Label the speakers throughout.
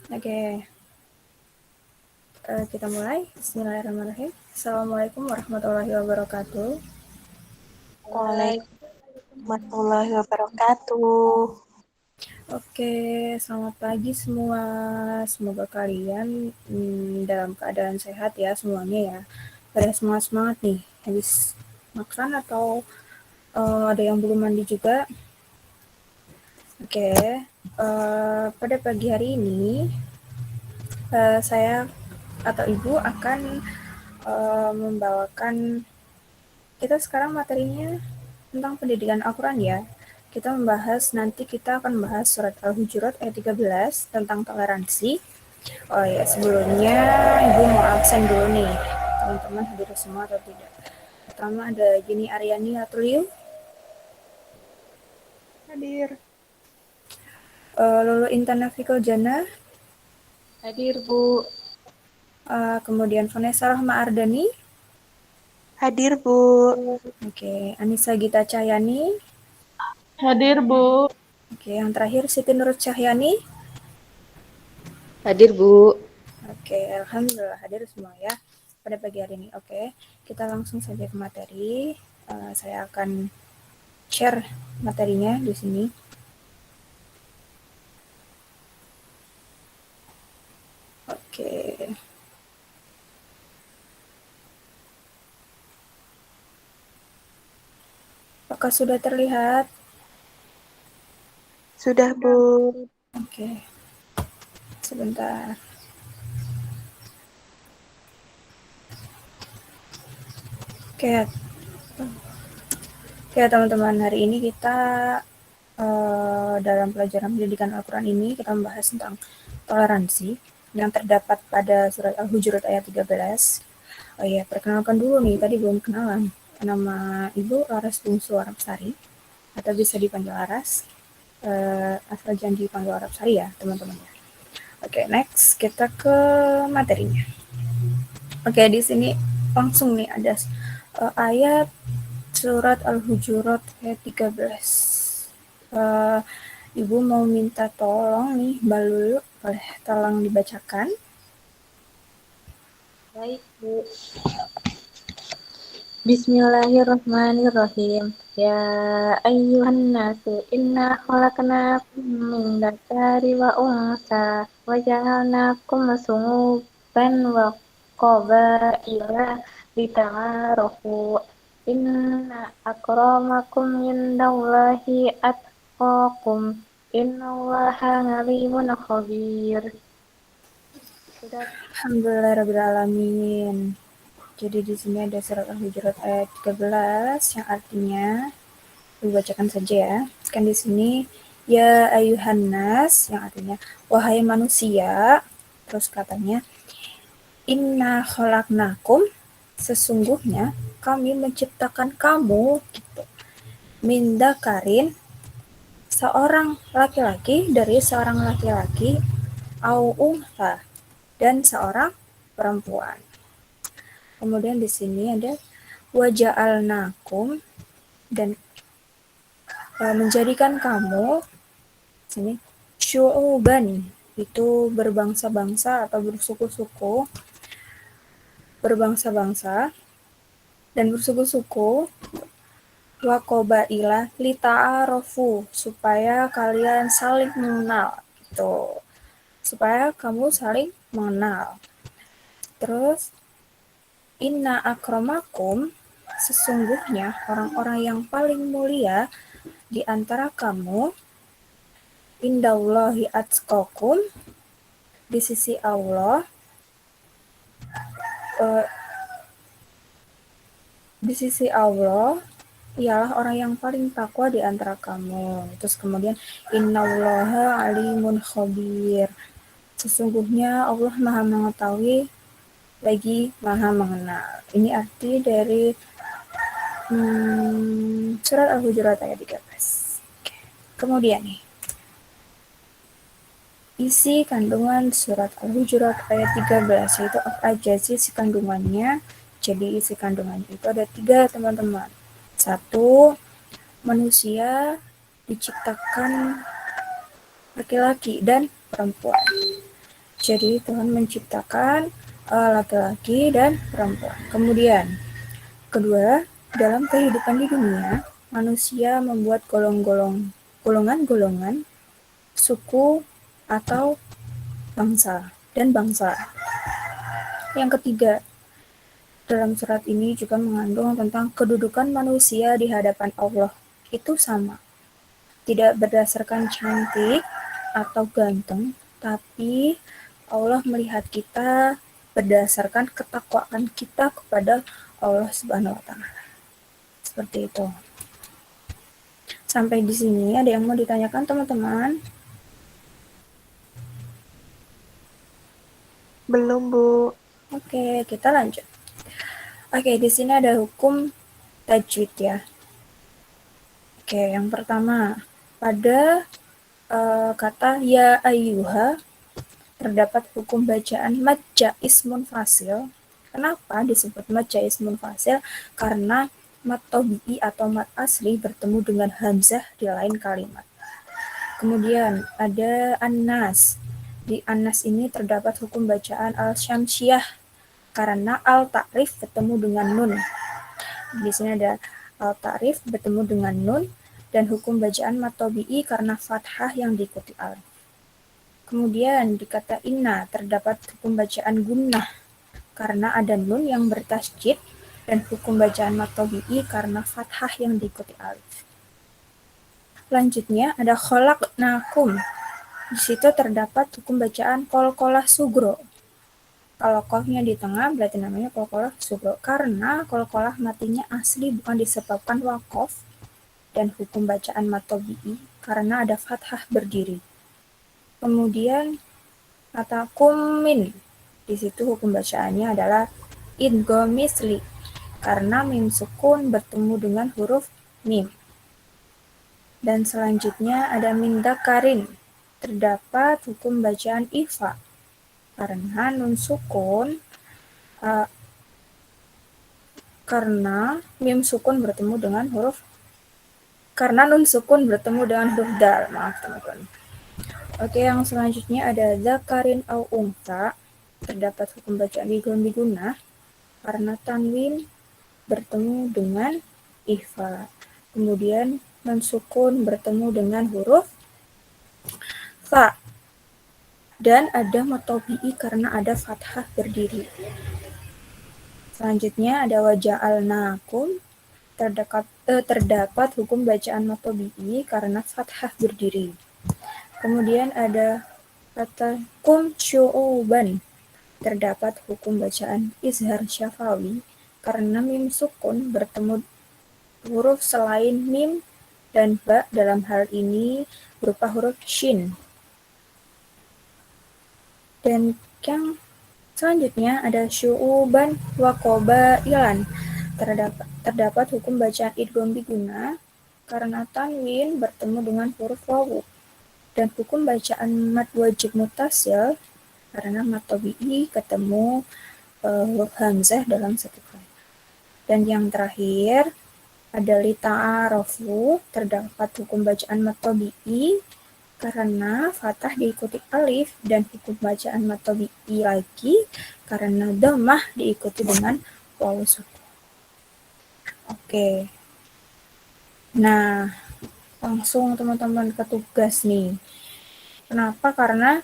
Speaker 1: Oke, kita mulai. Bismillahirrahmanirrahim. Assalamualaikum warahmatullahi wabarakatuh.
Speaker 2: Waalaikumsalam warahmatullahi wabarakatuh.
Speaker 1: Oke, selamat pagi semua. Semoga kalian dalam keadaan sehat ya semuanya ya. Pada semangat-semangat nih, habis makan atau ada yang belum mandi juga. Oke, pada pagi hari ini saya atau Ibu akan membawakan, kita sekarang materinya tentang pendidikan Al-Quran ya. Kita akan membahas surat Al-Hujurat ayat 13 tentang toleransi. Oh ya, sebelumnya Ibu mau absen dulu nih. Teman-teman hadir semua atau tidak? Pertama ada Jenny Aryani Atuliu.
Speaker 2: Hadir.
Speaker 1: Lulu Intan Nafikul Jana.
Speaker 2: Hadir, Bu.
Speaker 1: Kemudian Vanessa Rahma Ardani.
Speaker 2: Hadir, Bu.
Speaker 1: Oke, Anissa Gita Cahyani.
Speaker 2: Hadir, Bu.
Speaker 1: Oke, yang terakhir Siti Nurut Cahyani.
Speaker 2: Hadir, Bu.
Speaker 1: Oke, alhamdulillah hadir semua ya pada pagi hari ini. Oke, kita langsung saja ke materi. Saya akan share materinya di sini. Oke. Apakah sudah terlihat?
Speaker 2: Sudah, Bu.
Speaker 1: Oke. Sebentar. Oke. Oke, teman-teman, hari ini kita dalam pelajaran pendidikan Al-Quran ini kita membahas tentang toleransi yang terdapat pada surat Al-Hujurat ayat 13. Oh iya, perkenalkan dulu nih, tadi belum kenalan. Nama Ibu Laras Bungsu Arabsari, atau bisa dipanggil Laras. Asal jangan dipanggil Arabsari ya, teman-teman. Oke, next kita ke materinya. Oke, di sini langsung nih ada ayat surat Al-Hujurat ayat 13. Ibu mau minta tolong nih, Mbak Lulu, boleh tolong dibacakan?
Speaker 2: Baik, Bu. Bismillahirrahmanirrahim. Ya ayyuhan nasu inna khalaqnakum min dzakari wa unsa wa ja'alnakum syu'uban wa qabaila lita'arafu. Inna akramakum indallahi atqakum. Innallaha alimun khabir. Sudah.
Speaker 1: Alhamdulillahirrahmanirrahim. Jadi di sini ada surat Al-Hujurat ayat 13 yang artinya, dibacakan saja ya. Kan di sini ya ayuhan nas yang artinya wahai manusia. Terus katanya inna khalaqnakum, sesungguhnya kami menciptakan kamu gitu. Min dzakarin, seorang laki-laki dari seorang laki-laki, au untha, dan seorang perempuan. Kemudian di sini ada waja'alnakum, dan menjadikan kamu, sini syu'uban, itu berbangsa-bangsa atau bersuku-suku, berbangsa-bangsa dan bersuku-suku, wa qabaila lita'arofu, supaya kalian saling mengenal gitu, supaya kamu saling mengenal. Terus inna akramakum, sesungguhnya orang-orang yang paling mulia di antara kamu, indallahi atqakum, di sisi Allah, di sisi Allah ialah orang yang paling takwa di antara kamu. Terus kemudian innallaha alimun khabir, sesungguhnya Allah maha mengetahui lagi maha mengenal. Ini arti dari surat Al-Hujurat ayat 13. Kemudian nih, isi kandungan surat Al-Hujurat ayat 13 yaitu apa aja sih isi kandungannya? Jadi isi kandungannya itu ada 3, teman-teman. 1, manusia diciptakan laki-laki dan perempuan. Jadi Tuhan menciptakan laki-laki dan perempuan. Kemudian, kedua, dalam kehidupan di dunia, manusia membuat golongan-golongan, suku, atau bangsa dan bangsa. Yang ketiga, dalam surat ini juga mengandung tentang kedudukan manusia di hadapan Allah. Itu sama. Tidak berdasarkan cantik atau ganteng, tapi Allah melihat kita berdasarkan ketakwaan kita kepada Allah Subhanahu wa taala. Seperti itu. Sampai di sini ada yang mau ditanyakan teman-teman?
Speaker 2: Belum, Bu.
Speaker 1: Oke, kita lanjut. Oke, di sini ada hukum tajwid ya. Oke, yang pertama, pada kata ya ayyuha terdapat hukum bacaan mad ismun fasil. Kenapa disebut mad ismun fasil? Karena mad tabi'i atau mad asli bertemu dengan hamzah di lain kalimat. Kemudian ada an-nas. Di an-nas ini terdapat hukum bacaan al-syamsiyah karena al-ta'rif bertemu dengan nun. Di sini ada al-ta'rif bertemu dengan nun dan hukum bacaan mad tabi'i karena fathah yang diikuti alif. Kemudian di kata inna terdapat hukum bacaan gunnah karena ada nun yang bertasjid dan hukum bacaan mad tabi'i karena fathah yang diikuti alif. Selanjutnya ada khalaqnakum. Di situ terdapat hukum bacaan qalqalah sugro. Kalau qafnya di tengah berarti namanya qalqalah sugro karena qalqalah matinya asli bukan disebabkan waqaf dan hukum bacaan mad tabi'i karena ada fathah berdiri. Kemudian kata kumin, di situ hukum bacaannya adalah idgham misli karena mim sukun bertemu dengan huruf mim. Dan selanjutnya ada min dzakarin, terdapat hukum bacaan ifa karena nun sukun karena mim sukun bertemu dengan huruf dal. Maaf teman-teman. Oke, yang selanjutnya ada zakarin au unta. Terdapat hukum bacaan biguna karena tanwin bertemu dengan ifa. Kemudian nun sukun bertemu dengan huruf fa. Dan ada mad tabi'i karena ada fathah berdiri. Selanjutnya ada waja'alnakum. Terdapat hukum bacaan mad tabi'i karena fathah berdiri. Kemudian ada kata kum syu'uban. Terdapat hukum bacaan izhar syafawi karena mim sukun bertemu huruf selain mim dan ba dalam hal ini berupa huruf shin. Dan yang selanjutnya ada syu'uban wa qabailan. Terdapat hukum bacaan idgham biguna karena tanwin bertemu dengan huruf wawu. Dan hukum bacaan mad wajib muttasil karena mad tabi'i ketemu huruf hamzah dalam satu kalimat. Dan yang terakhir ada li ta'arafu, terdapat hukum bacaan mad tabi'i karena fathah diikuti alif dan hukum bacaan mad tabi'i lagi karena dhammah diikuti dengan wawu sukun. Oke. Nah, langsung teman-teman ke tugas nih. Kenapa? Karena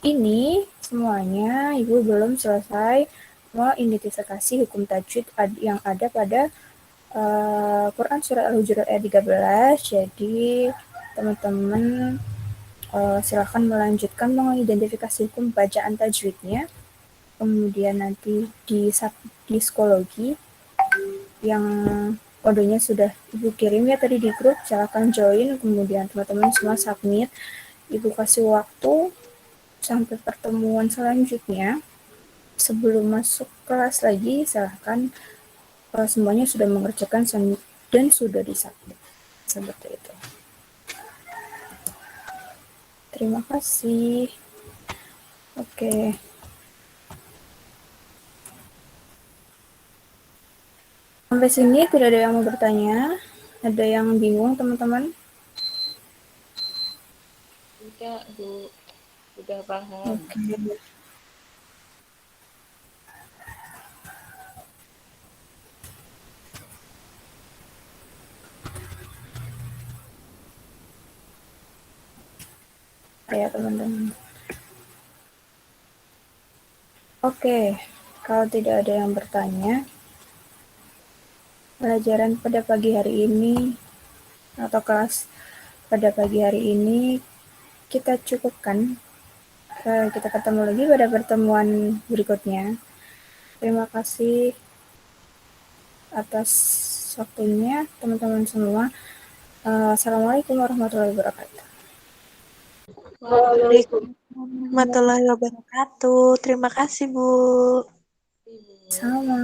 Speaker 1: ini semuanya Ibu belum selesai mengidentifikasi hukum tajwid yang ada pada Quran Surah Al-Hujurat ayat 13. Jadi teman-teman silakan melanjutkan mengidentifikasi hukum bacaan tajwidnya. Kemudian nanti di psikologi yang kodenya sudah Ibu kirim ya tadi di grup, silakan join. Kemudian teman-teman semua submit. Ibu kasih waktu sampai pertemuan selanjutnya. Sebelum masuk kelas lagi, silahkan semuanya sudah mengerjakan dan sudah disubmit. Seperti itu. Terima kasih. Oke. Sampai sini tidak ada yang mau bertanya. Ada yang bingung teman-teman?
Speaker 2: Tidak, Bu. Udah paham.
Speaker 1: Oke. Ya teman-teman. Oke, kalau tidak ada yang bertanya, pelajaran pada pagi hari ini atau kelas pada pagi hari ini kita cukupkan. Kita ketemu lagi pada pertemuan berikutnya. Terima kasih atas waktunya teman-teman semua. Assalamualaikum warahmatullahi wabarakatuh.
Speaker 3: Waalaikumsalam warahmatullahi wabarakatuh. Terima kasih, Bu.
Speaker 1: Sama.